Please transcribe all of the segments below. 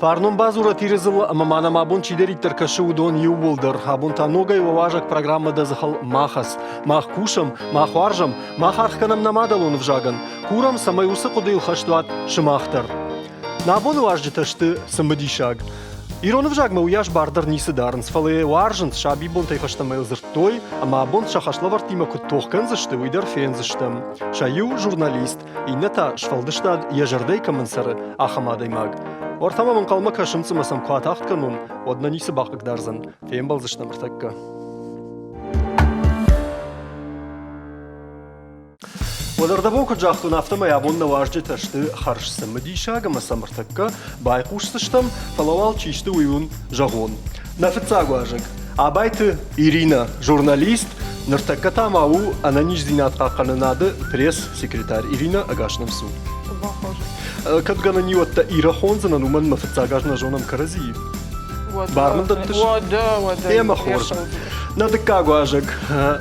Barnum bazura tirizil mamana mabun çideri terkaşı udon yuvuldur. Habun tanugay vavajak programma da zahal mahas. Mah kuşam, mah varjam, mah arkanam namadalun vjagan. Kuram samay usı kudayıl haştuat şımahtar. Nabun vajcı taştı sambadişag. Ирон вжагма уяш бардыр нисы дарын сфалы варжын шаби бон тай хаштамай зыртой, ама бон шахашлавар тима кут тохкан зашты уйдар фен заштым. Шаю журналист, иннета шфалдыштад ежердей камансары ахамадай маг. Ортама мон калма кашымцымасам куатахт канун, одна нисы бақык дарзын, фен бал заштам артакка. ودردبوك جاختو نفتما يابون نواجه تشتي خرش سمديشا غما سمرتكا بايقوش تشتم فلوال чишты уюн жагон. Нафтца гважик. Абайты Ирина, журналист, ныртакка тамау ананиш зинатка кананады пресс-секретарь Ирина Агашнамсу. Кадгана ниотта Ира Хонзана нуман нафтца гажна жонам карази. Барман даттыш. Эма хорж. Надыкка гважик.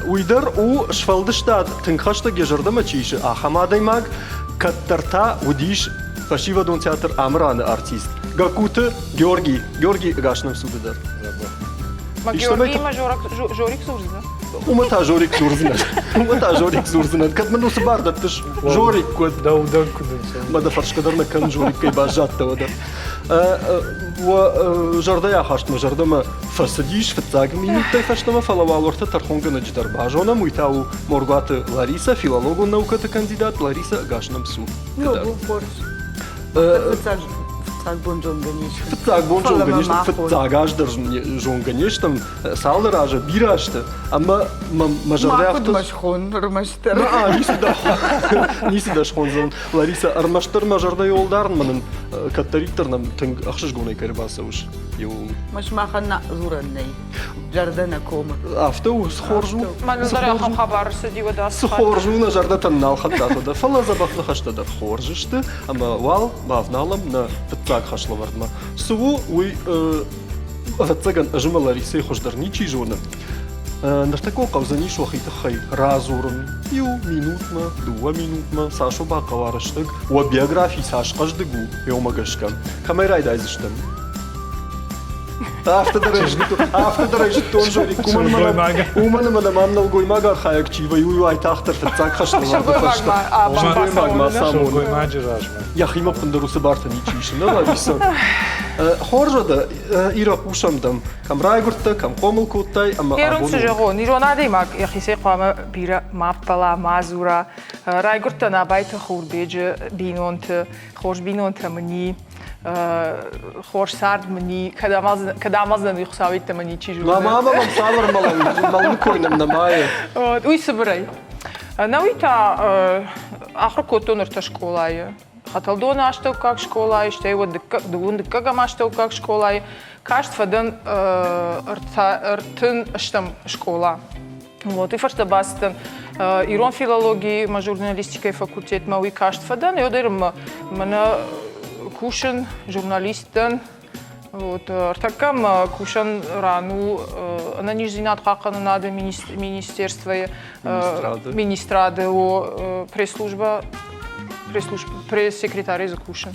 Уйдар у шфалдыштад тынхашта гежардама чиши ахамадай маг каттарта удиш фашивадон театр амраны артист. Гакуты Георгий Агашнамсу дыдар. Ма Георгий ма Жорик Сурзина. Умата Жорик Зурзина. Кад ману сабар даттыш Жорик код. Да удан кудын. Мада фаршкадарна кан Жорик кай бажатта вада. وجردايا خاشتما جردما فسديش فتاق минуттай фаштама фалавалорта тархонга надждар бажона муйтау моргат Лариса филологу науката кандидат Лариса Агашнамсу. Фтаг бонжонганиш, фтагаждар жонганиш, салдаража бирашты, ама мажардаяфты. Машхон, рмаштар. Ниси дашхон зон. Лариса армаштар мажардай олдарын манын каттариттернам тынг ахшыш гонай карибаса уж. Машмахана зуранней. Жардана кома. Автоу схоржу. Манударя хабарсы дивада. Схоржу на жардатан налхаттата да. Фала забахна хаштада хоржышты, ама вал бавналам на فتاق خشلوردما سو وي فتاقن أجمع لاريسي خشدرنيشي جونا نرتكو قوزانيش وخيت خي رازورن يو مينوتما دوا مينوتما ساشو باقا وارشتق وبيوغرافي ساش قجدقو يوم قشكا كما رايد عايزشتم Автодорожит он жорик. Умана мана гой мага хаяк чи воюю ай тахтар فتاق خشلوردма. Я хима пандарусы барта ничиши, на лависа. Хоржада ира пушамдам. Кам райгурта, кам комылкуттай, ама абону. Ерун сужагон, иронадей маг, яхисе қама бира маппала, мазура. Райгурта на байта хурбеджи бинонты, хош бинонты мни. خوش سرد منی کدام از ندی خساویت منی چی جوره؟ ماما صابر مال کنم نمایه. اوی سبرای. نویتا آخر کتون ارت شکولای. خطال دو ناشتو کاک شکولای، شتی و دوون دکگام ناشتو کاک شکولای. کاشت فدن ارتن اشتم شکولا. Вот и фаршта бастан ирон филологии, ма журналистика факультет ма уи кашт фадан, йодерм мана кушан журналистен, вот артакам кушан рану на нижзинат хакана надо министерство министрады о пресс-секретарь за кушан.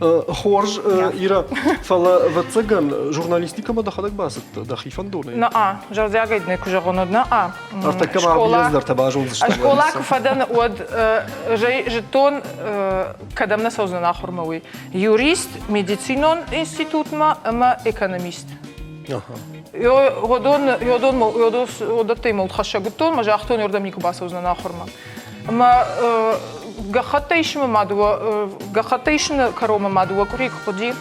Хорж ира фала вацаган журналистика ма дахадак басат дахифан доны. На жардягайд не кужагонод на артакам абьездар табажун зашта. Школа куфадан од жетон кадам на сознан ахурмави. Юрист, медицинон институт ма экономист. Йодон мол хашагутон ма жахтон йордам нику басознан ахурма. Ма гахатейшма мадуа гахатейшна карома мадуа курик ходи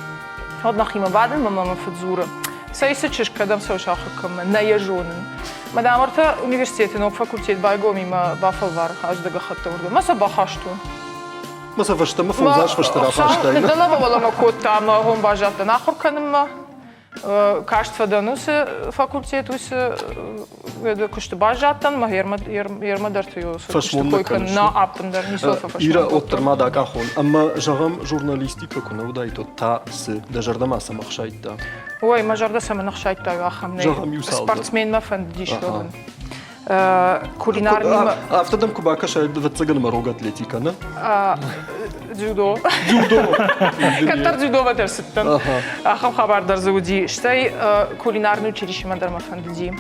одна хима баден мама фадзура сайса чеш кадам сошахкам наяжонен мадам арта университет но факультет байгоми ма бафалвар аж да гахатта урда маса бахашту маса фашта ма фонзаш фаштара фашта да лава вала ма кота ма хом бажата нахурканма каштва данусе факультет усе веде кушты бажаттан ма ерма дарты yo фашмонда на апндар не софа фашмонда ира оттермада кахон амма жагам журналистика кунавдай то та с дажардама самахшайтта ой мажарда самахшайтта ахамне спортсмен ма фандишрон кулинарни автодам кубака шайд вацаган марога атлетика на дзюдо. Каттар дзюдо ватерситтен. Ахам хабардар зуди. Штей кулинарное училище Мандарма Фандиди.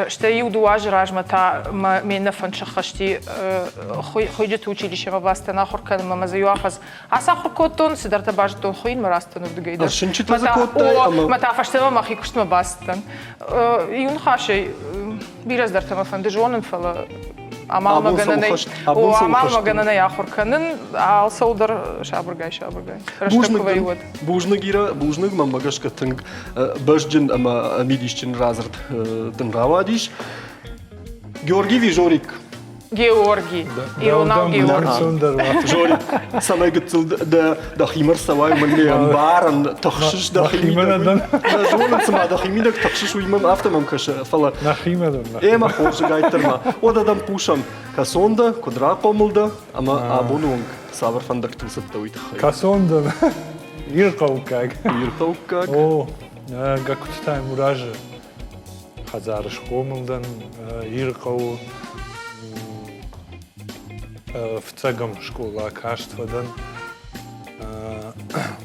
Штей удуаж ражмата мен фаншахашти ходит училище мабастана хоркан мамазаюахаз. Асахор коттон сидарта бажтон хоин марастан удгейда. Шинчита закоттай ама. Мата фаштема махи куштма бастан. Иун хашей бираздарта фанди жонен фала. Амал магананы яхурканын алсаудыр шабыргай. Бужны гира, бужны мамагашка тынг бажджин ама мидишчин разрд тынравадиш. Георгий Вижорик. Георгий. Ионал Георгий. Жорик. Самай гыцыл да химар савай мэнле амбаран тахшиш да химидаг. Жорик сама да химидаг тахшиш уймам автомам каша фала. На химадан. Ема хоржы гайтырма. Одадам пушам касонда, кудра помылда, ама абонунг савар фандак тылсытта уйтахай. Касондан. Иркаукаг. Иркаукаг. О, гакуттай муражы. Хазарыш комылдан, иркау. В цагам школа каштвадан.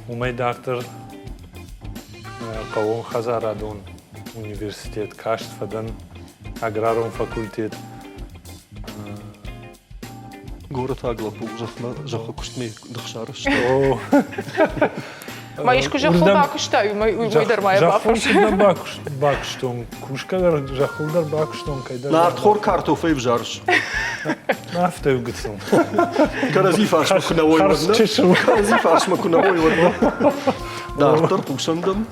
Умайдартыр кавон хазарадун университет каштвадан. Аграрум факультет. Город Аглапу, жаха куштме дъхшараш. Ма ишко жахыл бакуштаю, мойдар мая бафыр. Жахылдар бакуштон, кушкадар жахылдар бакуштон кайдар. На артхор картофей в жарш. Нафта югатсон. Карази фарш макунавой вадна. Карази фарш макунавой вадна. Да, артар пушандам.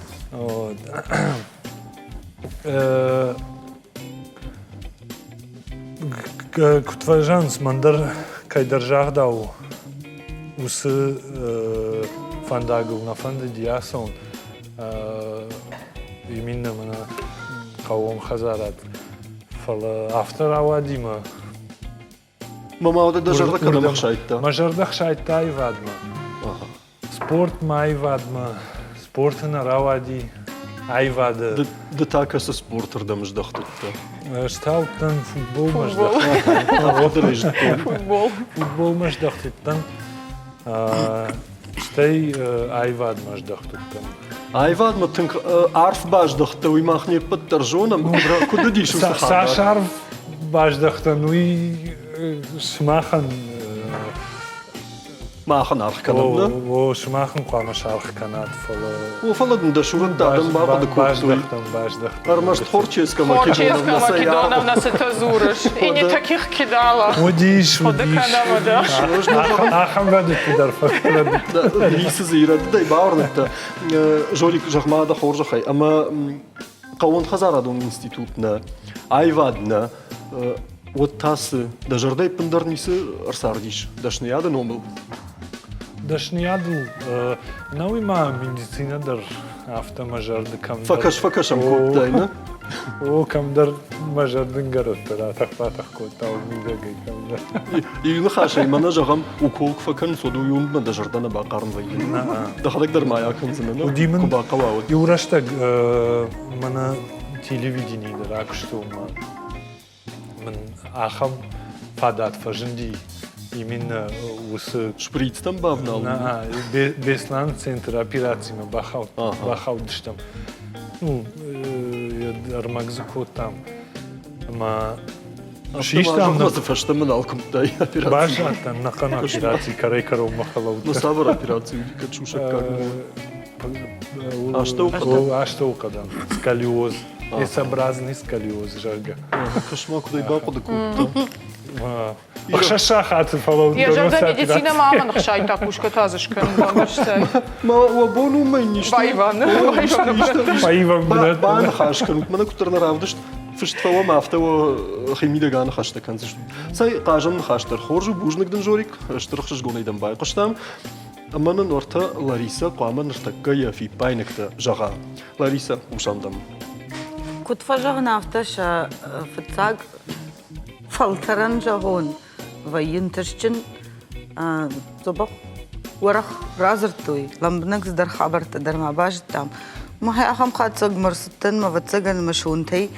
Кутважанс мандар кайдар жахдау. Усы фандагыл на фанды диасон. Именно мана кавом хазарат. Фала автор авадима. Мамауда да жарда кадам шайтта. Мажардах шайтта айвадма. Спорт ма айвадма. Спортына равади айвады. Да така са спортър да мждахтутта. Шталтан футбол маждахтутта. Футбол маждахтутта. Штей айвад маждахтутта. Айвад ма тънк арф баждахта уймахне път тържона. Куда диш усахада? Сашарф баждахта, но и смахан. Махан арх канадна. О, смахан қама шарх канад фала. О, фаладн да шурат дадам баба да куптуй. Баждахтам. Армашт хорческа Хорческа Македоновна Македоновна се тазураш. И не таких кидала. Одиш. Одеканама, да. Ахам радит удар факт. Да, лиса зират да и баурнакта. Жорик жахмада хоржахай. Ама кавон хазарадун институтна. Айвадна. Вот тасы да жардай пындарнисы арсардиш. Дашны яда номыл. Дашниядл, науима медицина дар автомажарды камдар. Факашам коптайна. О, камдар мажардын гараттар, атақ коттау мидагай камдар. И нахаша имана жагам уколк факан соду юндна да жардана бақарын вайын. Да хадак дар мая канзына. Удимын кубақавауд. юраштаг мана телевидение дар акштума. Мен ахам фадат фажинди. Именно усы Шприц там бавнал. Беслан центр операциями бахаудыштам. Ну, армагзыкот там. Ма шиштам на фашта маналком тай операция. Бажатан на кан операции карайкаров махалауд. Но савар операцию качуша как. А что укадан? Сколиоз. С-образный сколиоз жага. Кошмар куда и баку да купта. Бахшашахат фалауд. Я жарда медицина мама нахшай такушка тазышкан. Ма уабону май ништо. Байван. Пайван. Бан хашкан. Мана кутарна равдышт. Фыштфала мафтава химидаган хашта канзыш. Сай кажан хаштар хоржу бужнагдын жорик. Штырхшыш гонайдан байқыштам. Амана норта Лариса қуама ныртакка яфи байнакта жага. Лариса ушандам. Кутфажагын авташа фыцаг фалтаран жагон вайын тышчын зобақ уарах разыртуй ламбнакс дар хабарта дар мабаж там махай ахам хатсаг марсыттан маватсаган машунтай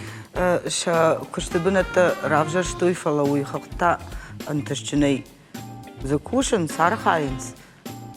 ша куштыбыната равжаштуй фалауй хақта антышчынай закушын сархайынс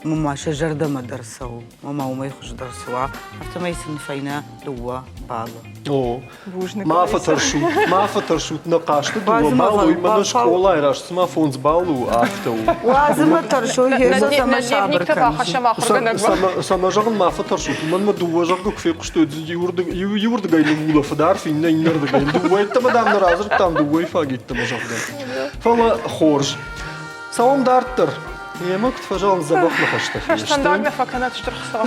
ماما شجردة ما درسوا ماما وما يخش درسوا عرفت ما يسن فينا دوا بالا О, Бужник. ма фотошут на кашты, Базы балу, и мазал, на школа, и раз сама фон с балу, автоу. وازم ترشو هيزو سما شابر كان Сама жагын ма фотошут, ман ма дуа жагы кфе кушты, юрды гайны мула фадар, финна иннерды гайны, дуа это мадам на разыр, там дуа и фагит там жагды. Фала хорж. Салам дартер. Я мог тфажал забах на хаштафи. Штандагна факанат штрахса.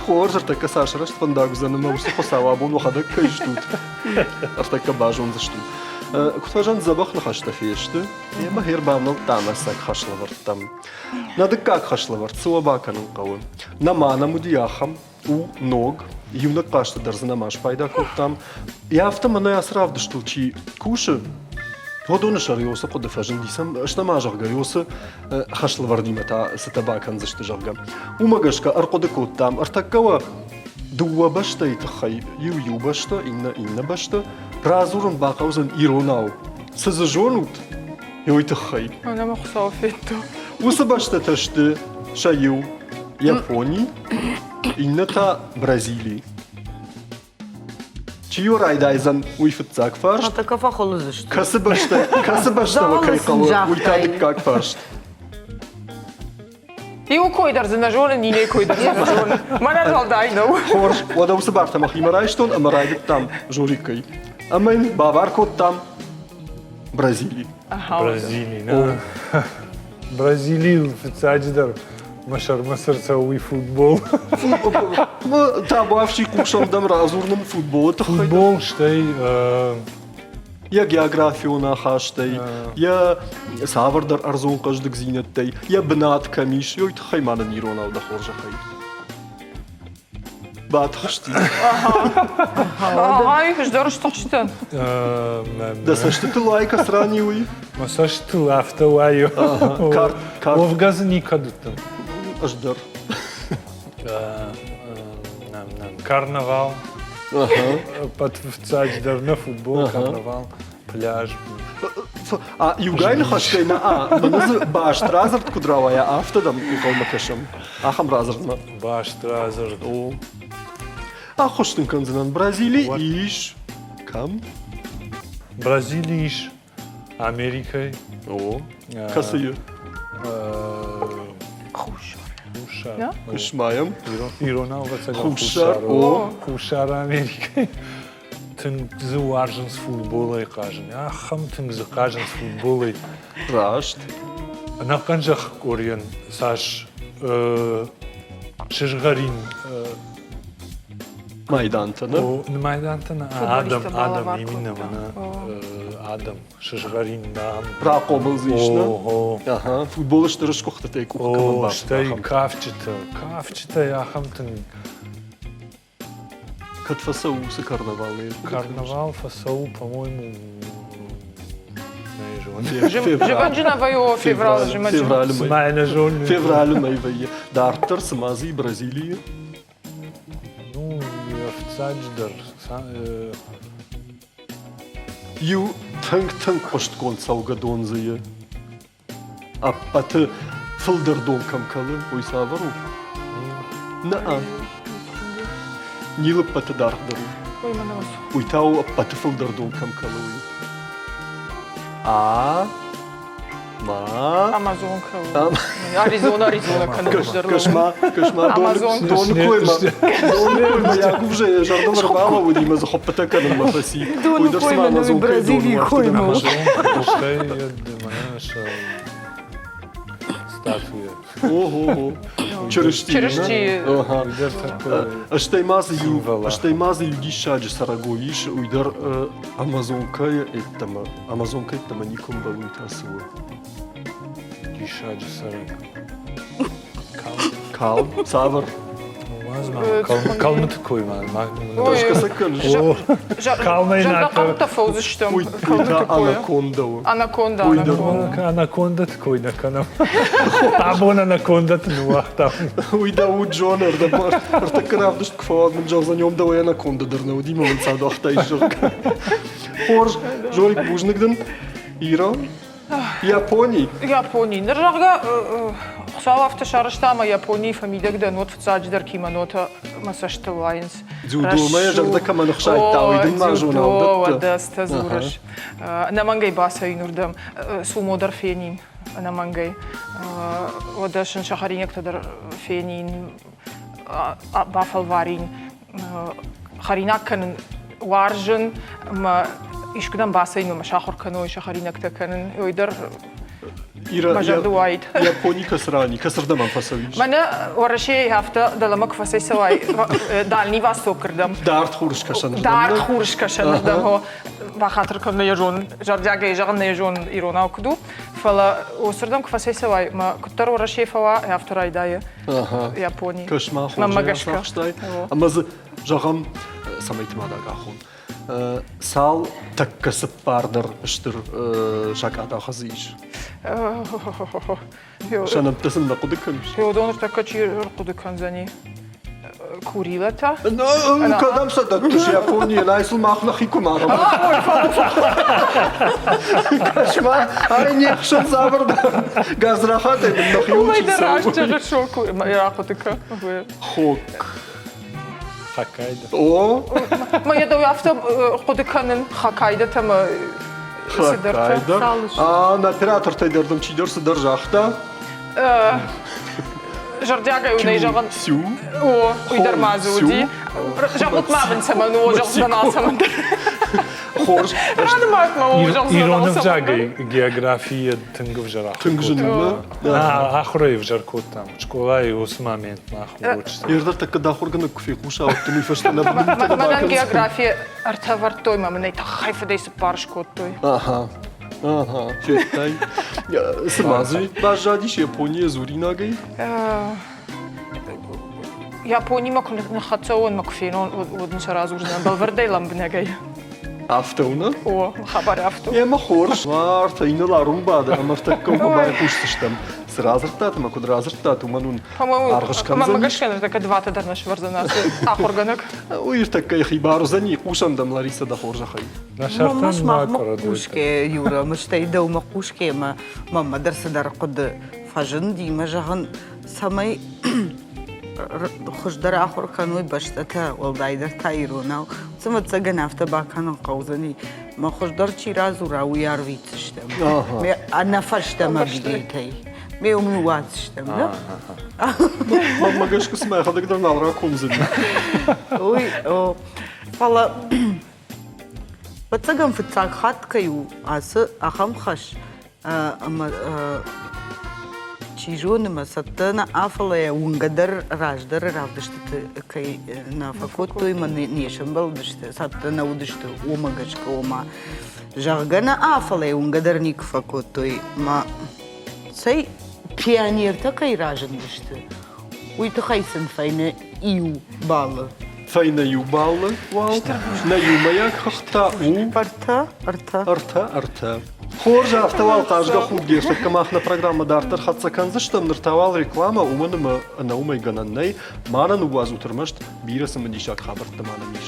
Хорж так касашраш фандаг за нема урсы хосава бон вахадак кайштут. Артака бажон зашту. Кутфажан забах на хаштафешты. Я ма хербамнал тамасак хашлавар там. Надо как хашлавар цуабаканын кавы. Намана мудияхам у ног. Юнак кашты дарзанамаш пайда коптам. Я автомана ясрав даштулчи куши. ودون شريوسة قد فاجن ديسم اشتما جرجا يوسة خشل ورديمة تا ستباكن زشت جرجا وما جشكا أرقد كوتام أرتكوا دوا بشتا يتخي يو بشتا إن بشتا رازورن باقوزن إيروناو سزجونوت يو يتخي أنا مخصوفيتو. وس بشتا تشت شايو يابوني إن تا برازيلي Чио райдайзан уйфтцак фарш. А така фахолу зашто. Касыбашта вакайкала уйтадык как фарш. И у койдар занажоны, не не койдар занажоны. Манажал дайнау. Хорш, вада усабарта махимарайштон, амарайдык там журикой. Амэн баваркот там Бразилии. Бразилии, да. Бразилии в Цадждар. Машарма сердцевый футбол. Та бавший кушам дам разурным футбол. Футбол, штай... Я географию нахаштай, я савардар арзон каждый зинеттай, я бнат камиш, я это хаймана нирона да хоржа хай. Бат хашти. Ага, их ждёр что читан. Да сашты ты лайка сранивый. Масаж ты лафтаваю. Карт. Овгаз никогда там. Аждар. Карнавал. Под в Цадждар на футбол, карнавал, пляж. А югайн хаштай на маназы баш разард кудравая автодам калмакашам. Ахам разардна. Баш тразар. О. А хоштын канзанан Бразилии иш кам? Бразилия иш Америкой. О. Касые. Ja? Кушмаем. Иронал вацага Хушар. хушар. О. Хушар Америкой. Тын зуаржын с футболой кажын. Ахам тын кажын с футболой. Рашт. Нахканжах корьян саш шишгарин. Майдантана. Майдантана. Футболиста Адам бала именно варкота. Адам шишгарин да. Пракобыл зишна. Ого. Ага, футбол что рашкохта тей кухкава. О, штай кавчета яхам тын Катфаса усы карнавалные. карнавал фасау, по-моему, не Живанджина вайо феврал, Февраль май. Смайна жон. Февраль май вайе. Дартер самази Бразилии. Ну, в Цадждар. Ю танк кошт концауга донзые. А паты филдер донкам калы ой савару. На. Нилы паты дартдеру. Ой, манавас. Ой тау паты филдер донкам калы. А. Ма. Амазонка. Аризона, канаждар. Кошма Амазон. дон койма. Я уже жардон рвала, удима захопата каным мафаси. Дон койма на Бразилии койма. Штай, я думаю, что статуя. Ого. Черешти. Ага. Уйдер такой. Аштаймазы юдишаджи сарагоиш, уйдер Амазонка это ником балуйтасуа. Дишаджи сарак. Кал, савар. Калмы такой, ман. Ташка саканж. Калмай Жанна фаузы что? Уйда анакондау. Анаконда. Анаконда такой на канал. Абон анаконда тнуах там. Уйда у Джонер, да бар. Артакаравдыш кфаад мен жал за нем давай анаконда дырна удима мен саду ахтайшыр. Хорж, жорик бужнигден. Иран. Японий. Япония. Ныржага خصوا افتشارشتا ما يابوني فميدك دنوت فتساج در كيما نوتا مساشت لاينز جودو ما يجر دكا ما نخشى التاويدين ما جونا ودست زورش انا مانجي باسا ينوردم سومو در فينين انا مانجي وداشن شهرينك تدر فينين بافل وارين خريناك كان وارجن ما إيشكدام باسين وما شاخر كانوا شهرينك تكنن يقدر مجرد وايد يابوني كسراني كسر دم فسويش مانا ورشي هفته دلمك فسي سواي دالني واسو كردم دارت خورش كشان دارت خورش كشان دم هو بخاطر كنا يجون جرجاجي يجون يجون إيرونا وكدو فلا وسردم كفسي سواي ما كتر ورشي فوا هفته رايداية يابوني كش ما ما خورش مجشكا أما جغم سميت ما داك أخون سال تكسب باردر اشتر شاكاتا خزيش عشان ابتسم نقود كمش هو دونر تكتشي رقود كنزاني كوريلتا كدام صدقتش يابوني لا يصل ما أخلقيكم عرب كشما هاي نيخشن صابر غاز راحات من نخيوش وما يدرعش تغير شوكو يراقودك خوك חקיידה. או ما يدوي أفتم قد كان خاكايدة تما חקיידה. נטרטר תדרדם צ'ידר סדר ז'חתה. جردياغا يوني جغن سيو. ويدر مازودي جغت ما بنسمى نو جغت بناسمن خورش. أنا ما أسمع جغت אירונב بناسمن ז'אגי, גיאוגרפיה תנגב ז'רח. تنجننا. אחרי ז'רקותם, שקולאי אוסמאמנט נחוץ. يقدر تكدا خورجنا كفي خوشة وتني فشتنا ما جغرافيا ارتفرتوي ما من خايفة ديس بارشكوتوي Aha, świetnie. Smazy, bażadisz Japonię z Urinagej? يابوني ما كنا نخطون ما كفينون ودنشرا زوجنا بالفردي لم بنجي Aftona? او خبر افتو Ja ma chors. Maar fijne larum bada, maar te komen bij koestestem. Srazertat, maar kod razertat, maar nun argas kan ما zijn. ماش كان تك دوات درنش ورزنا اخر جنك Oer te kijk hibar zani, kusandam Larissa da chorza khay. مش נשארתם ما מה קורה? مقوشكي يورا مش تيدو مقوشكي ما مدرسة در قد فجن دي ما جهن سمي خوش در آخر کنوی باشته ولدای در تایرونا سمت سگن هفته با کنن قوزنی ما خوش در چی راز و راوی آرویتشتم می نفرشتم بیدیتی می امنواتشتم نه Mama gash kusma khadak dar nalra kumzin. اوی او فلا بتسجن في التاخات كيو عس أخم خش أما تيجون ما ستنا أفلا ونقدر راجدر رافدشت كي نفكوتو ما نيشن بلدشت ستنا ودشت وما جشك وما جاغنا أفلا ونقدر نيك فكوتو ما سي بيانير تكي راجدشت ويتخيسن فين إيو بالا Fijne juballen, wal. Na jumayak khta u. Arta. Хоржа автовал кажга худ гешет камахна программа дартер хатса канзыштам ныртавал реклама уманыма наумай гананнай манан уаз утырмашт бирасым дишак хабарты манамиш.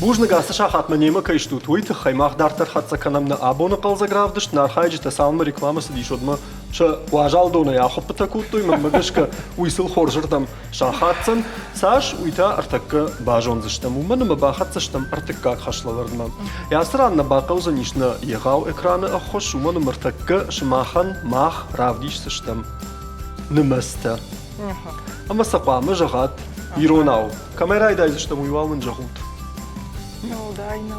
Бужны гасы шахатма нема кайшту туйты хаймах дартер хатса канамна абона қалза гравдышт нархайджита салма рекламасы дишодма ша уажал дона яхопы такутуй мамагашка уйсыл хоржыртам шахатсан саш уйта артакка бажонзыштам уманыма бахатсыштам артакка хашлалардма. Ясранна бақаузанишна егау экраны ахош уманым артакка шмахан мах равдишсыштам. Нымаста. Ама сақамы жағат иронау. Камерайда изыштам уйвалмын жағут. No, дай, no.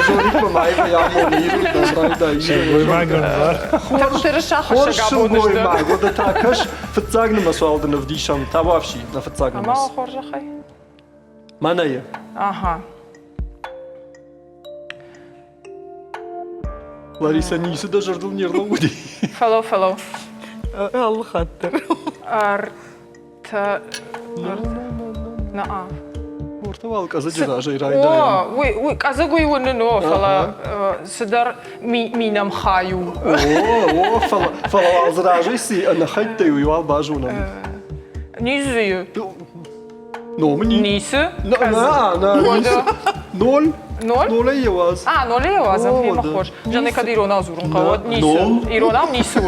Жорик мамайга ямониру да Вимаган Так ты решаха Хорш шага гой будешь, да? май, вот такаш фцагна масвалдана в дишам тававши на фцагна А мас. мало хоржа хай? Маная. Ага. Лариса Ниса даже ждал нервно уди. Феллоу. الله خاطر Арта... На-а. Мортавалка задержа и райда. О, казагу его не но, фала, сидар минам хаю. О, фала задержа си, а на хайте юал бажуна. Низы. Но мне. Нисы. На, Ноль. Ноль? Ноля Еваз. نول يوازم أوه، هي ده. مخوش جاني كاد إيرونا زورن لا، قواد نيسو نول. إيرونا نيسو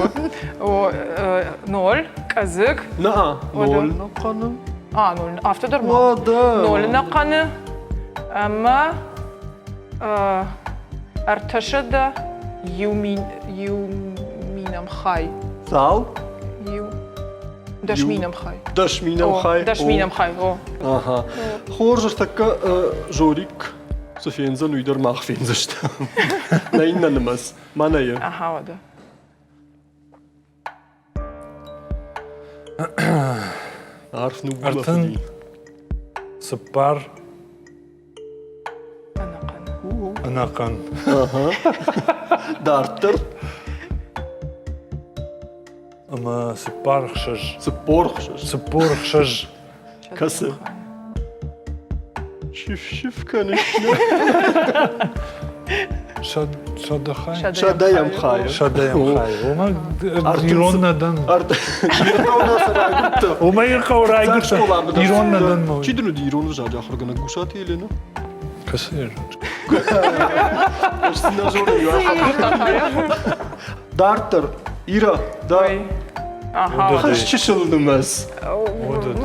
نول كازك نعم وده. نول نقنا نول أفتدر ما وده نول نقنة أما ارتشد يومينم خاي ثال يو دشمينم خاي داش مينم خاي دشمينم خاي Aha. Hoor taka Jorik Sofienza nu ieder mag finzen staan. Nee, namas. Manaje. أها وده Arf nu Artan. Separ أنا قنة anakan. Darter, Ama separ chaj. ze porgjes. Sepor chaj. Kasse. Shif kan ik. Shadachai. Shadayam khaya. Shadayam chai. Oma Iron nadan. Art. Dirona sarayta. Oma yirkaw raygta. Iron nadan mo. Чи дну Iron за ахыр гана гушат елена? Kasir. Сина жора я. Darter, Ira, da. أها Kaç çişildimiz.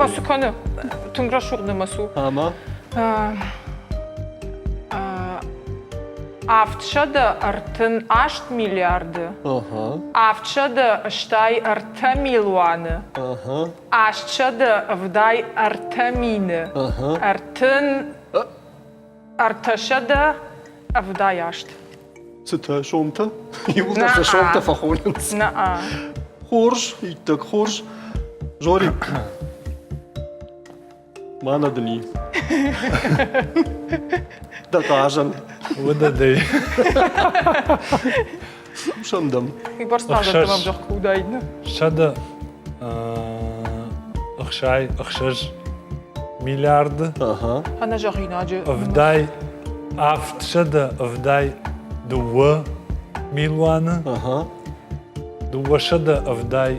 масу كان تنقرا شغل مسو Ama أفتشد أرتن 8 مليارد aha, أفتشد أشتاي أرتميلوان aha, أشتشد أفداي أرتمين aha. أرتن أرتشد أفداي أشت Zit şomta? Yılda da şomta fakhonens. نا Hoors, itak hoors. Jorik. Mana dni. Da kažem, Wada day. šandam. يبرس نازل أخشش. تمام جاك كوداين Shada أخشاي أخشج مليارد. Aha, أنا جاغينا جا Avdai aft shada avdai duwa milwana. aha, Duwa shada avdai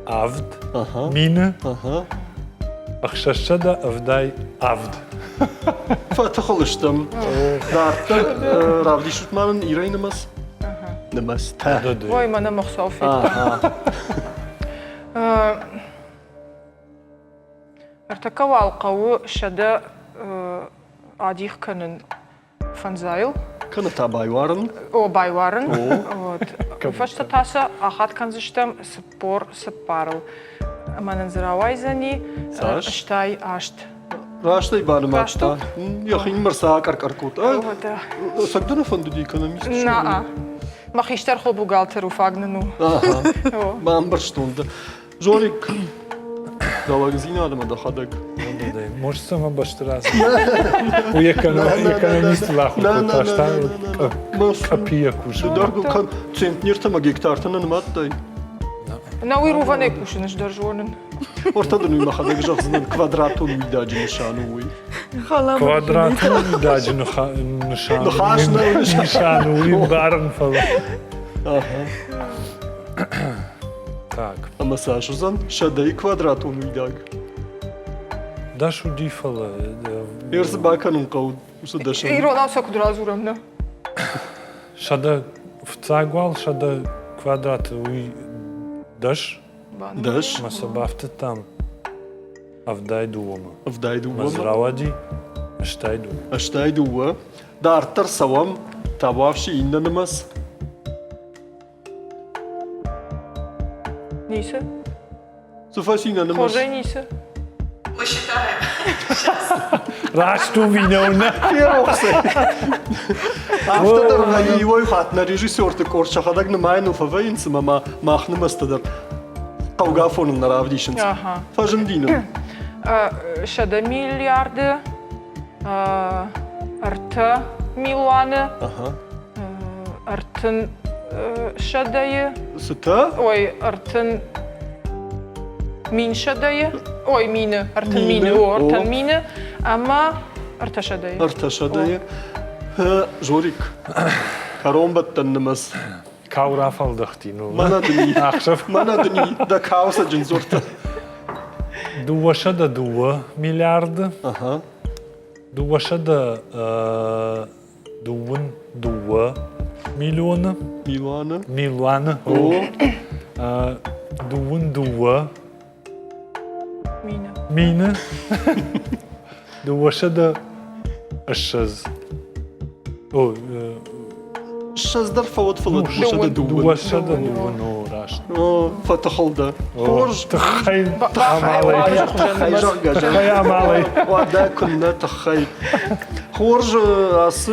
avd. aha, Mina. aha. أخشش شدا أفداي عفد. Fatıqılışdım. Dartır, ravdi şutmanın İraynamas. Namas. Ta. واي ما أنا مخصوفي Aha. ارتكوا القوة شدا عاديخ كانن فنزايل Kana tabay varın. او بايوارن вот فاشتا تاسا اخات كان زشتم سبور سبارل ما ننزراوي زني Sash. اشتاي اشت Raştay barım Raştay. açta. Yaxin mırsa karkut. вот Sakdana fındı di ekonomist. نا ما خيشتر خو بوغالتر وفاغننو Aha. Ben bir stunde. Jorik. Dalagzina adama da hadak. Может, сама баштраз. У економист лаху ташта капия куша. Dargo kan centnirta ma gektartana nmatday. ناوي روفاني كوشنش درجونن Ortada nu ma hadak jahznan kvadratun vidacı nişanı uy. Квадратный даже нишану и барн фала. Aha. Так, Ama saşuzan şaday kvadratun vidag. дашу дифала. Yersi bakanın qavd. Usu daşan. ايرو ساكو درازورن Шада в цагвал, шада квадрат уи даш, Daş. масабафта там. Авдай дуома. Avdaydu wa. Мазравади, аштай дуома. Aştaydu wa. Dartar savam tabavşi innanımaz. نيسا Sufas innanımaz. خورجي نيسا Рашту виновна. Автодар вали вой хатна режиссёрты корча хадаг на майну фавейнс мама махнымастыдар. Qavga fonunlar avdişins. Aha. Fajındinım. شدا مليارد ارتا ميلوان Aha. ارتن شداي Sıta. Ой, артын мин шадайы. Ой, мини, артын Мини, мини, о, артын о. мини, ама арта шадайы. Artaşadayı. Jorik. Karombattanımız. Каура фалдахти, ну. Mana dni. Ахшав. Mana dni da kaosa cinzorta. Дуа шада дуа милиард. Aha. Дуа шада Дуун, дуа. Миллиона. Милана. Милана. О. Дуун, дуа. Мина. Мина. Дуашада. Ашаз. О, Шаздар фавот фалат бушада дуун. дуашада дуун. О, раш. О, фатахалда. Хорж. تخيل تخيل تخيل عمالي وعدا كنا تخيل خورج أس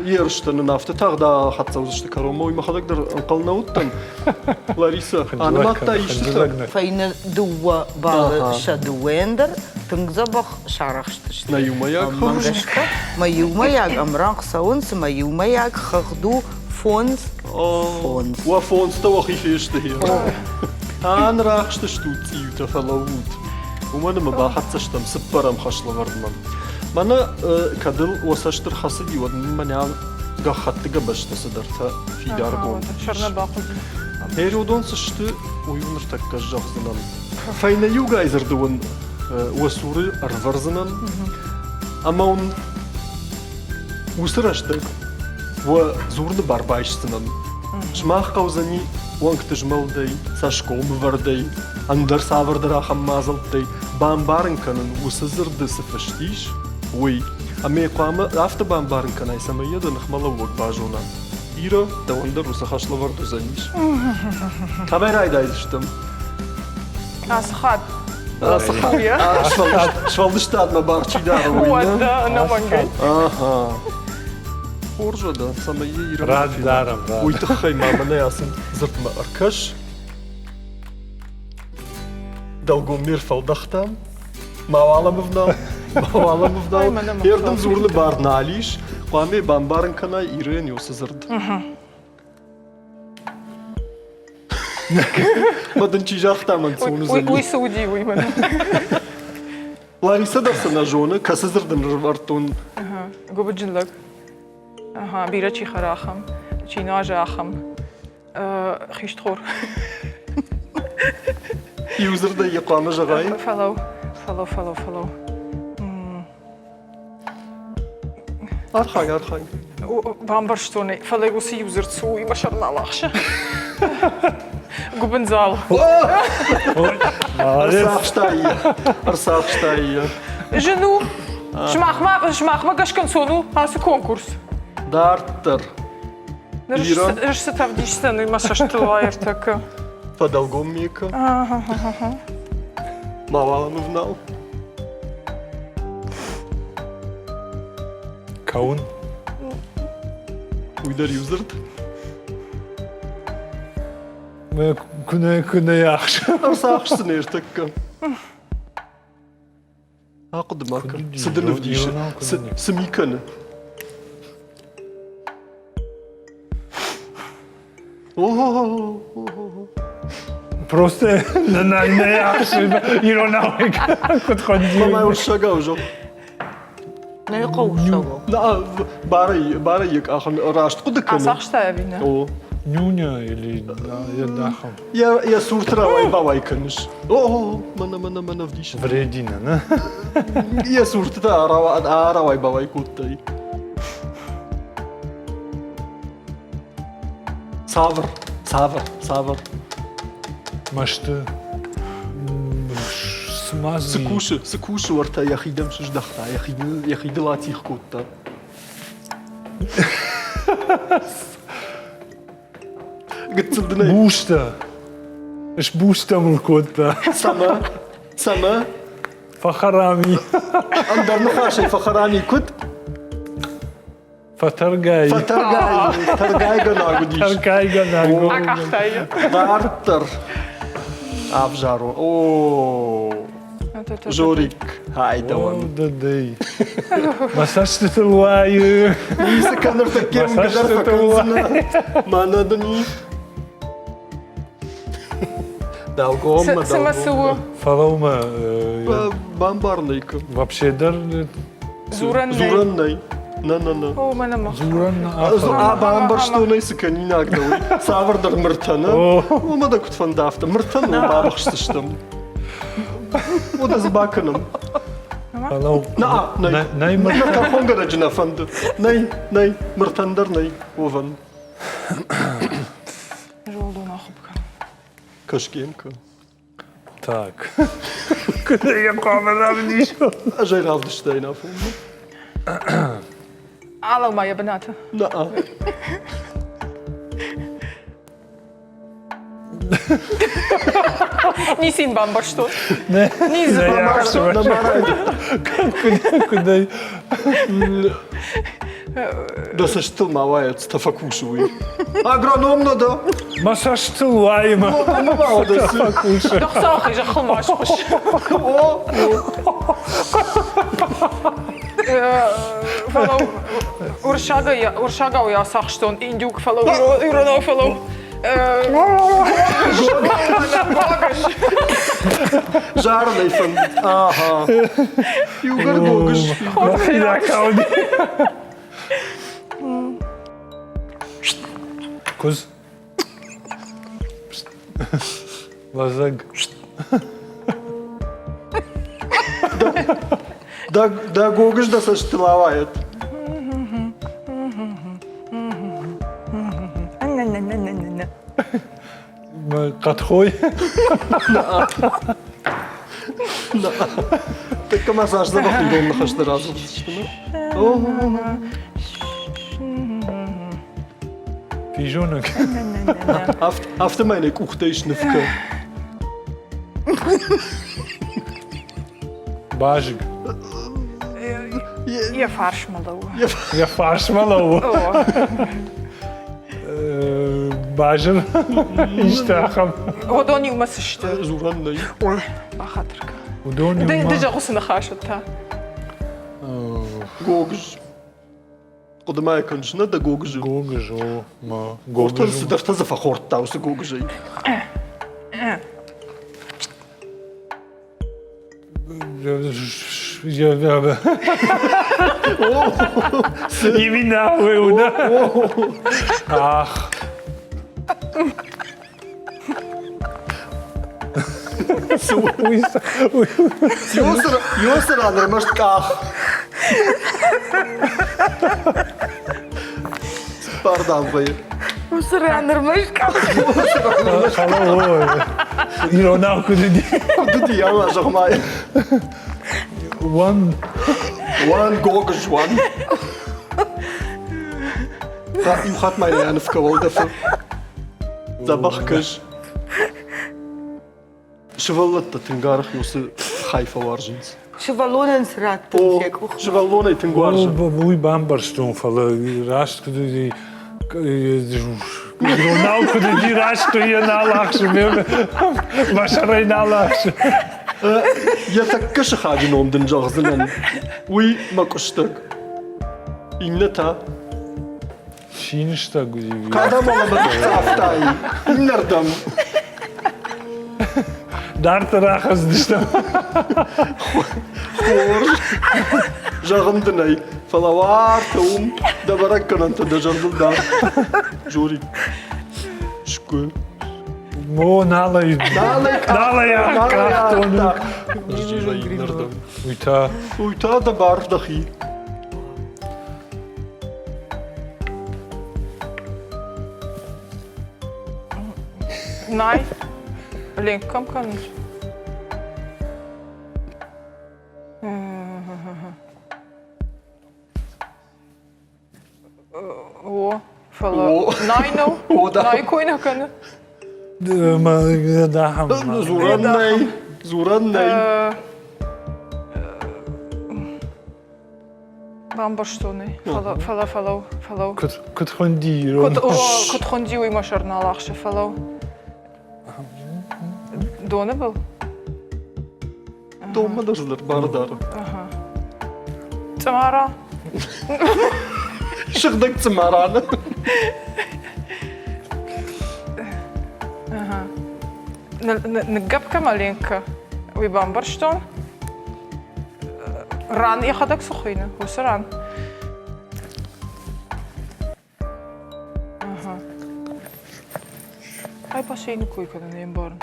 يرشتن نافت تغدا حتى وزشت كرومو ما خدك در انقلنا وطن لاريسا أنا ما تايشت فإن دوا بعض شدويندر تنقزبخ شعرخشتش на юмаяк خورج ما يومياك أمران قصونس ما يومياك خخدو فونز فونز وفونس توخي فيشت هي أنا راخشت شتوت يوتا فلاوت ومن ما باحت شتم سبرم خشلا وردمن مانا كدل وسشتر خصدي ودن من يال قخت قبشت صدرتها في دارقون شرنا باقي. هيرودون سشت ويونرتك جغزنن فاين يوغا يزردون وسوري أرفرزنن أماون وسرشتك وزورن باربايشتنن شماخ قوزني وانك تجمل دي ساشكو مفردي اندر سافر دراخم مازل دي بامبارن كنن وسزر دي سفشتيش وي أمي قامة رافت بامبارن كناي سمية دا نخمالا وق باجونا إيرا دا وندر وسخاش لوردو زنيش خبير هاي دايدشتم أسخاد. صحيح شفالدشتاد ما بارتشي دار هو وينا ده أنا مانجي. آها ورجع ده سمية إيرا راد دارم راد ويتخي ما منا ياسن زرت ما أركش دلقو مير فالدختام ما والا مفناو ما والا أي ما أنا مفناو مفناو. يردم زورل بارناليش قامي بامبارن كنا إيران يوس زرد مدن چی جاختا من سونو وي زنی سعودي وي من. لاريسا درسنا جونة كاسا زردن رفارتون قبل جنلك. ها بيرة شي خراخم شي ناجا أخم. خيشتخور. يوزر دا يقامة جغاي فلو. أرخاي بامبرشتوني فلو يوسي يوزر تسوي ما شاء الله لاخشة. قبل زال. أرساخ شتاية جنو. شماخ ما قاش كنسونو هاسي كونكورس. دارتر رش ستفديش سنة ما شاشت الوايرتك. فدلقوم ميكا ما والا مفناو كون ويدر يوزرد ما كنا يخش أرساخ شتنيرتك أقد ماكا سدن فديش سميكن اوه Просто не яхш يروناوي كنت ما خدي يوشاقا وجو نيقو شو لا باريك آخر راشت قدك أساخشتا بينا. أوه نيونيا اللي يدخل يا سورترا واي باواي كنش اوه منا فديش вредина نه يا سورترا را واي باواي كوتاي صابر مشت смазли سكوش ورتا يا اخي دمش دختا يا اخي دلاتيخ كوتا قلت صدني بوشتا ايش بوشتا ملكوتا سما فخرامي اندر نخاشي فخراني كنت فترقاي ترقاي قناقوديش ترقاي قناقو أكحتايا. دارتر افجارو اوه جوريك هاي دوام ددي مسجت الواي ليس كان ارتكيم قدر فكنزنا ما ندني دالقوم سما سوا فروما بامبارنيك вообще дар زورني نا أو ما نما. زورن بامبرشتوني سكني ناقدوي سافر در مرتنا وما دا كنت فندافت مرتنا بابخشتشتم ودا زباكنم Hallo. Nee. Nee, maar... Ik kan gewoon dat je naar van de... Nee. Martander, nee. Oven. Жолду нахопка. Кашкемка. Так. Куди я камера внизу? Als jij half de steen afvonden. Алло, моя баната. Nou, Не син бамбарштон. Nee. Не за Nee, ja, бамбарштон. zo. Куди? dat is stil małajec, to fakuszuj. Agronom надо. Masa stilwaaimen. Małajec. Doch zag je, zeg maar. Follow. Urshagao ja sachston induk follow. Urono follow. Żarnej van. Aha. Juger bogus. Mag je dat gauw niet? Kuz. Lazag. Da gogus da se stilavает. Gaat gooien. Така масаж за бахидон на хашта разум. Visionek. After mijn koekteesnufke. Bajig. Je farshmallow. Ja, marshmallow. Bajir. İştahım. Odoni umasıştı. Zuran nee. Bahatırka. Udoni Deja gusuna khaşatta. Gogus. Qodamay kanşına da gogus. Gogus o. Ma. Gortan Gogus. sıdarta zafa hortta usta gogus. Yemin abi ona. Ah. Yosra anırmış kah. Pardon bayı. Usrandırmış Hallo. İrona kudu di. Kudu di ama zagmay. One. One gogus one. Ja, u gaat mij aan de verkouden even. Dat mag kus. Ze willen dat een garg josse gaifa warzens. Шевалонен срат. Ze willen niet een garg. Muy bambarston fala. Rast kudu di. Ronaldo kudu di rast kudu ya nalakşı. Başarayı nalakşı. Je tak kussen gaat je om den jagzen. Oei, maar kustuk. İnneta. Şinişta kudu. Kadam olamadı taftay. İnnerdim. Dartarağız dışta. Jagım deney. Fala var toum. Da barak kananta da jagıl da. Juri. Şükür. Mo nalay. Nalay ya. Kraft onu. İnnerdim. Uyta. Uyta da bar dahi. Nej. Link, kom. O, follow. Nej, no. Nej, koyna kanı. Ma daha. Zuran nee. Zuran nee. Bambarshtoni. Follow. Kut хондiro. Kut khondi uy masharna lakhshe follow. Dona был? Дома дождар бардар. Tamara. Şıkdık tımaranı. Нагапка маленька. Уй бамбарштон. Ран я хадак сухойна. Усран. Ай пашейну койка да не барн.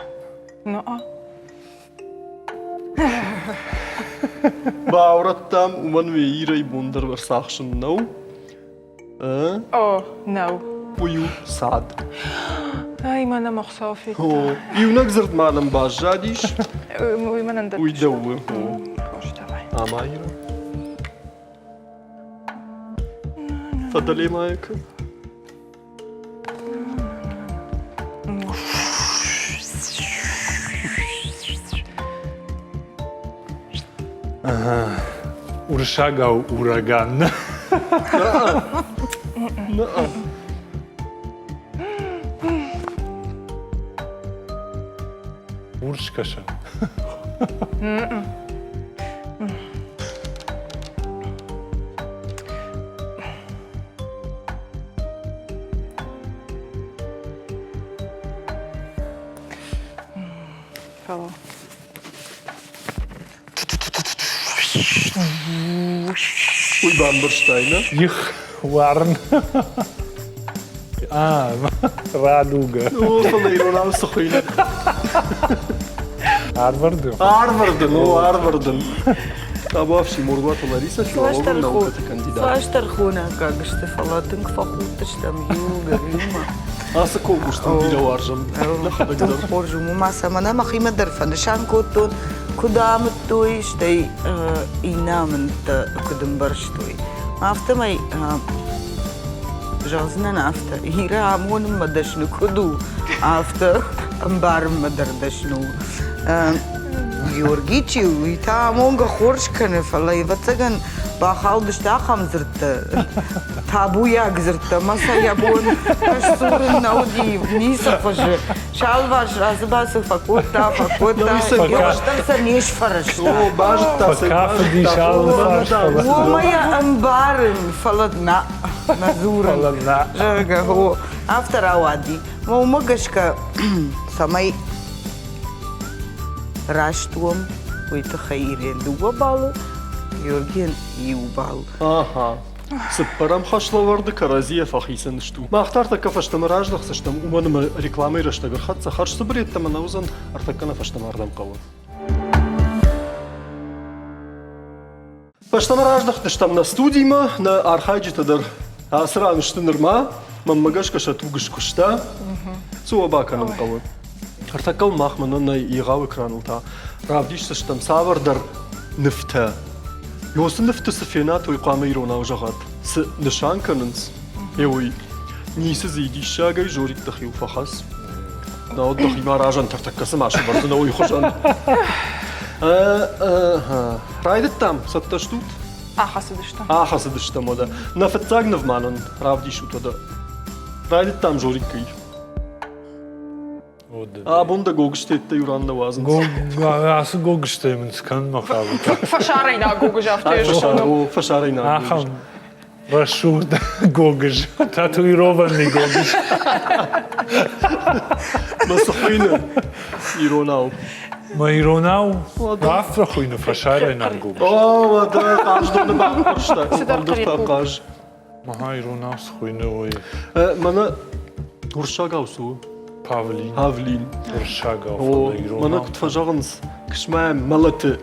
Ну а. Baurattam man veira I bundar versachsen no. Oh, no. Uju sad. Ay, ما أنا مخصوفة. Iunak zert malam bajadish. ما نندر. Uidawe. خوش تبعي. Amaira. تفضلي معك. Urszagał uragan. Urszkaszan. Fellow. Ui Bambersteiner. Ich warn. Raduga. Van Ironau Sochine. Harvard. Harvarden, Harvarden. Abafshi Murgat Larissa, Flora, nauka kandidat. Фаштар хуна как что фалатинг фахуташ там юга юма. Asa kokustum bile varjam. Тун хоржуму масамана махима дерфан шан котун кудамт той штей инамент кудам барштой. Автомай жазна нафта. Ира амон мадашну куду. Авто амбар мадардашну. Георгичи, и та монга хоршкане фала и вацаган бахал дышта хамзырт. Табу ягзырт. Маса ябон кашсурын науди вниса фаже. Шалваш разбасы факота. Ёштарса неш фарашта. О, бажта се. Кафе ди шалваш. О, моя амбарын фаладна. Назурын. Фаладна. Жага, о. Автор ауади. Мо магашка самай Раштуам, уйта хайрен дуа балы, Георгиен ию бал. Aha. Сыппарам хашлаварды каразия фахисан шту. Махтарта кафаштам раждах саштам уманым рекламы раштагар хатса харшсы бретта манаузан артакана фаштамардам кавы. Фаштам раждах таштам на студийма на архайджитадар асран штынырма маммагашка шатугыш кушта. Суабаканам кавы. Артакал махмана на игау экранылта. Равдиш саштам савардар нефта. Йосын нефта сафена той қамы ирона ужагат. С нишанканынс. Еуи. Нисы зидишагай жорик тахил фахас. На отдых има ражан тартаккасы машы барды на ой хожан. Райдет там, сатта штут? Ахасы дышта. Ахасы дышта мода. На фетцагнав манан равдиш утада. Райдет там жорик кай. Bunda gogstette juranda vazen. Аз го гштемн скан махавта. Фашарайна гугажавте. Фашарайна. Ахам. Рашур гогж. Татуированный гогж. Масахина. Иронау. Ма иронау. Афра хуйна фашарайна гогж. О, да, каждый на бахпаршта. Каж. Маха иронау хуйна ой. Мана Уршагаусу. Павлин. Павлин. Уршагау. О, мана кутфажаганс. Кшмаем малаты.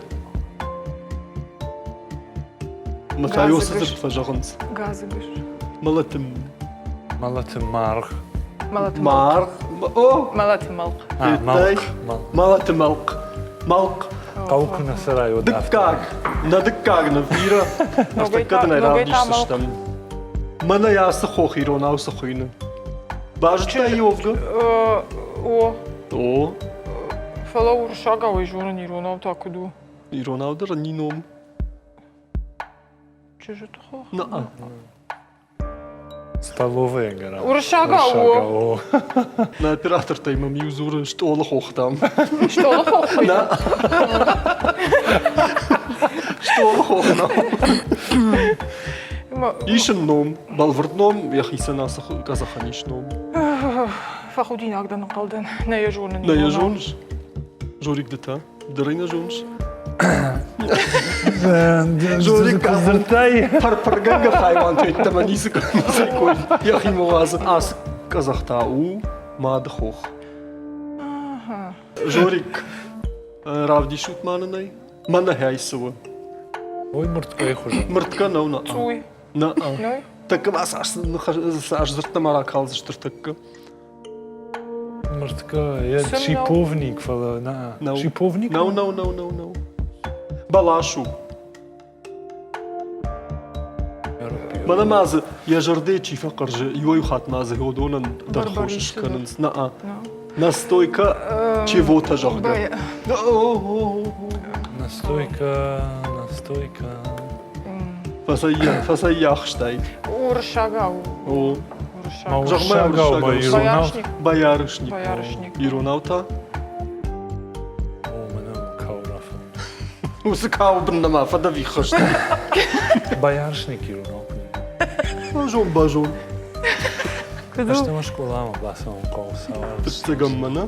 Матайосы кутфажаганс. Газыгыш. Малатым. Малаты марх. Марх. О, Малаты малк. Малк. малаты малк. Малк. Кауку на сарай от Дыккаг. На дыккаг на вира. Артакадна равдиш там. Мана ясы хох иронау сахуйна. Бажта йовга. О. Фала уршага ой журан иронав такуду. Иронавдар нином. Чеже тухо? На. Столовая гора. Уршага о. На оператор-то имам юзуры, что он хох там. Что он хох? Что он хох нам. Ишен ном, балвардном, яхисан асах казаханиш ном. Фахудин агдан қалдан. На ежуран. На ежунш. Жорик дета. Дарина жунш. Жорик казыртай. Парпаргага хайван түйтті манисі кой. Яхи муазы. Ас казахта у мады хох. Жорик равди шут манынай. Мана хайсывы. Ой, мұртқа ехожа. Мұртқа нау. Цуй. На. Ну. Так аз зърта мара қалзыштыр такка. Мұртқа, я Сым шиповник, фала, на. Шиповник? Нау. Балашу. Mana mazı yaşardığı çifa karşı yoyu hatmazı hodonun darhoşuş kanınız. Na. Настойка чего-то жагда. Настойка. Фасаяхштай. Уршагау. О. Уршагау, Боярышник. Боярышник. Иронаута. О, мене каурафа. Усыкау быннама фада вихаш. Боярышник иронау. Бажон. Așteptăm școala, mă, lasă-mă în cau sau... Пыстыгаммана.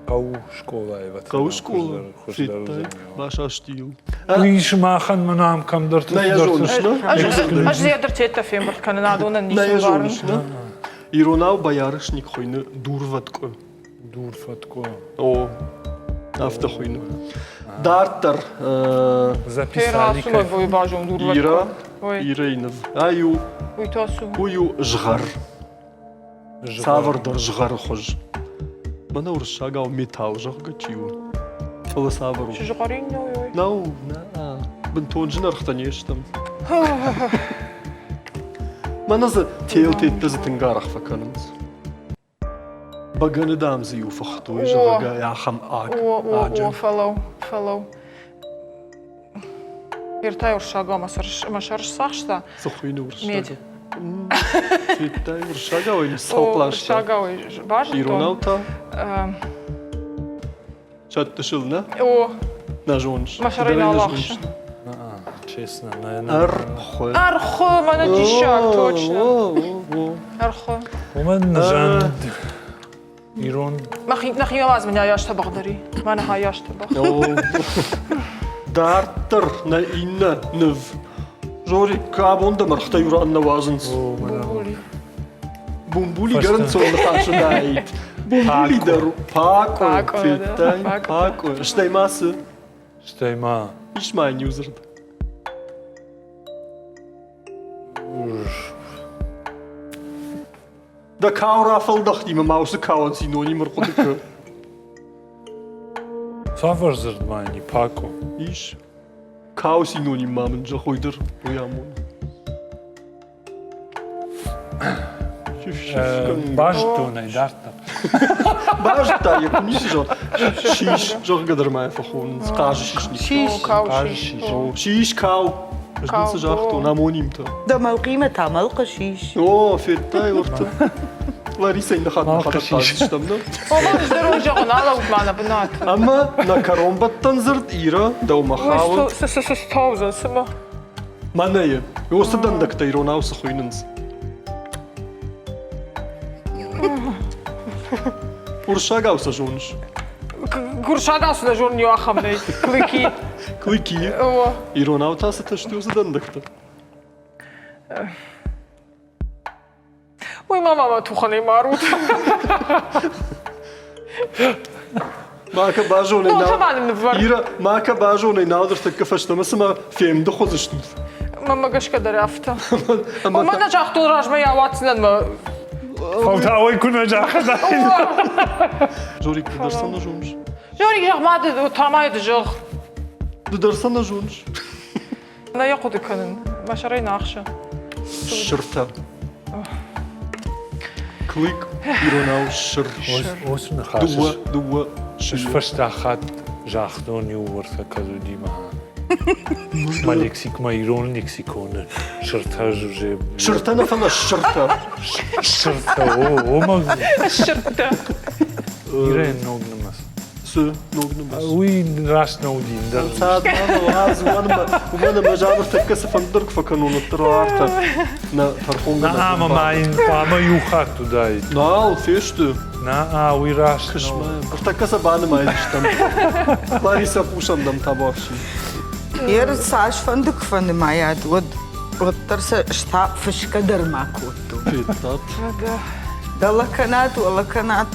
Кау школа е. Кау школа. Фиттай. Баша штил. Уиш махан манам кам дърт. На яжонышна. Аж зедер тета фембар канадона На нишен яжонышна. Иронау боярышник хойны дурватко. Дурфатко. О. Авто хойны. Дартар. Записали Перасулой бой бажон дурватко. Ира. Ой. Ирейнов. Аю. Уйтасу. Ую жгар. Савардар жгар хож. Мана уршагау металл жагга чиу. Фала савару. Жгарин ой. Нау, на. Бентонжин архтанештам. Маназы тейлтетті зітінгарах факанымыз. Баганы дамзы юфахтуй жагга яхам аг. О, фалау. Иртай уршага машарш сахшта. Сухуйны уршага. Медь. Фиттай уршага ойны салплашта. Уршага ой бажон. Иронаута. Чаттышылна. О, Нажонш. машарайна алахш. Честно, Архы. Архо, мана дишак, точно. Архо. У мен жан Ирон. Нахи аваз меня яшта багдари. Мана ха яшта баг. Дартыр на инна нөв. Жори кабонда мархта юра анна вазынс. Бумбули гарын соны қашынайд. Бумбули дару. Пако. Фиттай. Пако. Штаймасы. Штайма. Ишмай нюзырды. Да каурафылдық деймі маусы кауан синонимір құдықы. Савар зырдмайни, пако. Иш. Кау синоним мамын жа қойдыр. Уямон. Бажду найдартап. Бажда, я кунisi жа. Шиш. Жа гадырмай фахон. Қажы шишник. Шиш кау. Ждынсы жақту. Намонимта. دم القيمة تعمل قشيش. О, феттай орты. Лариса инда хатна хатар тазыштамда. Ома здорово жагон алау мана бнат. Ама на каромбаттан зырд ира даумахавы. Тауза сыма. Манайы. Осыдан да кта иронаусы хуйныныз. Уршагауса жоныш. Гуршагас да жон юахамней. Клики. Клики. О. Иронаутасы ташты осыдан да кта. Ой, мама туханы марут. Мака бажоны Ну, на. таманын var. Ира мака бажоны наудыртык кафаштамасы ма фемді хозыштын. Мама гашка дарафта. Мана жақту ражма яватсынан ма. Фалтауай күні жақыда. Жорик дыдарсана жоныш. Жорик жағмады тамайды жақ. Дыдарсана жоныш. На яқуды канын. Машарай нақшы. Шырта. Клик иронау шыр. Осыны қашыш. Дуа. Үш фаштахат жақтон юварса казу димахан. Ма лексик, ма ирон лексиконы. Шырта жуже. Шырта на фана шырта. Шырта, о ма... Шырта. Ирен ногнамас. Сö ногнамас. Уи раш наудин. Саад мана умана мажабыр теккасы фандырк факануны траарта. На тархонга. На ама майн пама юхат тудай. Нау фешты. На уи раш Кышмай. Бұртаккаса баны майдыштам. Лариса пушамдам табавши. Ер саш фандык фанды маят. Вот тарса штаб фышка дармакуту. Феттат. Да лаканат, лаканат.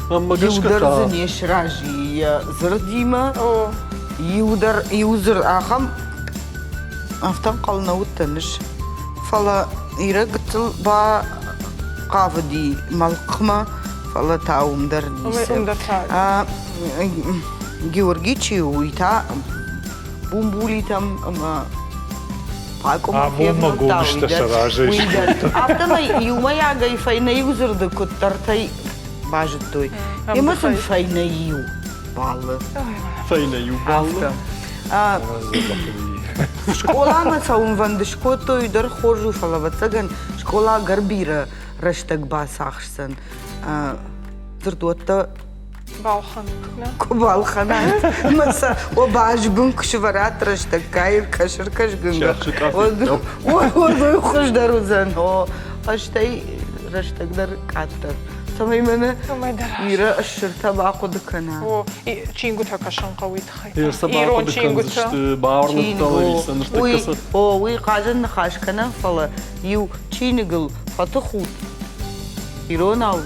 Амма гышка Юдар та. занеш ражи зырдима. О. يوزر آخم أفتن قلنا وتنش فلا يرقتل با قافدي ملقمة فلا تاوم در نيسم جورجيتشي ويتا بومبولي تم أما باكم بومبا قومش تشراجي أفتما يوما يعجي فينا يوزر دكترتي باجتوي يمثل فينا يو بالله فينا يو بالله شكولا مثلا van de школу در хожу фалавацаган школа гарбира раштаг басахсан зрдота балханна кубалхана маса обажбун кшварат раштаг кайр кашр кашгунга о хош дарузан о аштай раштаг дар каттар самай мене ира ашрта баақуд кана о чингу такашан қавит хай هي سبعة بدكنزشت باورن تلويسن رتكسر وي قاجن نخاش كنا فلا يو تشينغل فتخوت يروناو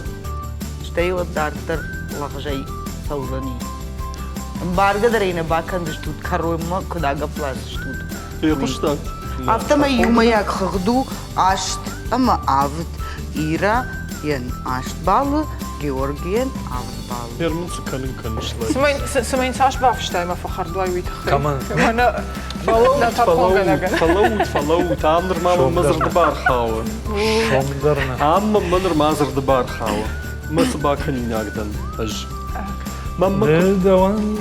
شتي ودارتر لغجي سولني امبارغ درينا باكن دشتوت كاروما كداغا بلاس شتوت هي قشتك افتما يوما ياك خغدو عشت اما عفت ايرا ين عشت بال جيورجيان عفت بال هرمن سكانن كنشلاي سمين ساش بافشتاي ما فخر دواي ويت خي كمان انا فلوت عامر ما مزر دبار خاوة شومدرنا عام منر مازر دبار خاوة ما سباكن يناقدن أج ماما دوان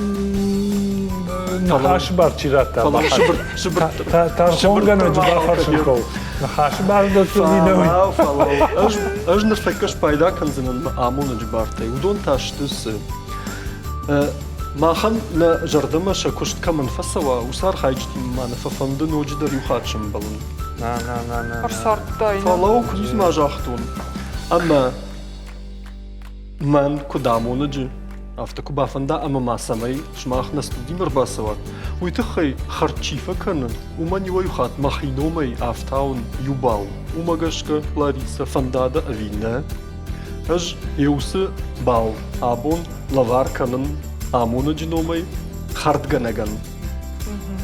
نخاش بارچيراتا فلا شبر تارخونغا نجبا خرشنكو نخاش باردا تولينوي فلا أج نرفكش بايدا كنزن آمون جبارتي ودون تاشتس ما خن نجردما شكوشت كمن فسوا وصار خايجتي ما نففندن وجدر يخاتشم بلن نا فرصارت داينا فلاو كنيز ما جاختون أما من كدامو نجي أفتكو بافندا أما ما سمي شماخ نستودي مرباسوا ويتخي خرچيفا كنن ومن يويخات مخينومي أفتاون يوباو ومغشك لاريسا فندادا أفينا أج يوسي باو أبون لوار كنن آمونا جنومي خرد غنغن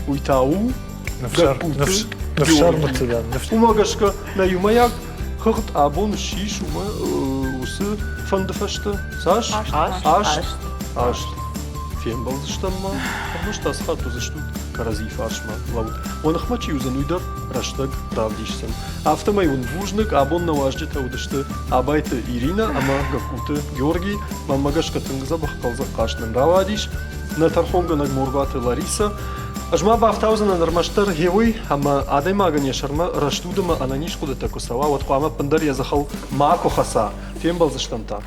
ويتاو نفشار مثلا ومغشك نا يومياك خغت أبون شيش وما وسي فندفشت ساش عشت فين بلزشتما مش تاسخاتو زشتوت كرازيف عشما لود ونخمتش يوزن ويدر رشتك правдишсен автома и вужник абон наваждите удышты абайты Ирина ама гакуты Георгий мамагашка тынгза бахкалза кашнын равадиш на тархонга нагмургаты Лариса Ажма бафтаузана нормаштар гевой ама адаймага нешарма раштудама ананишку да такусава вот куама пандар я захал мако хаса фем балзаштамта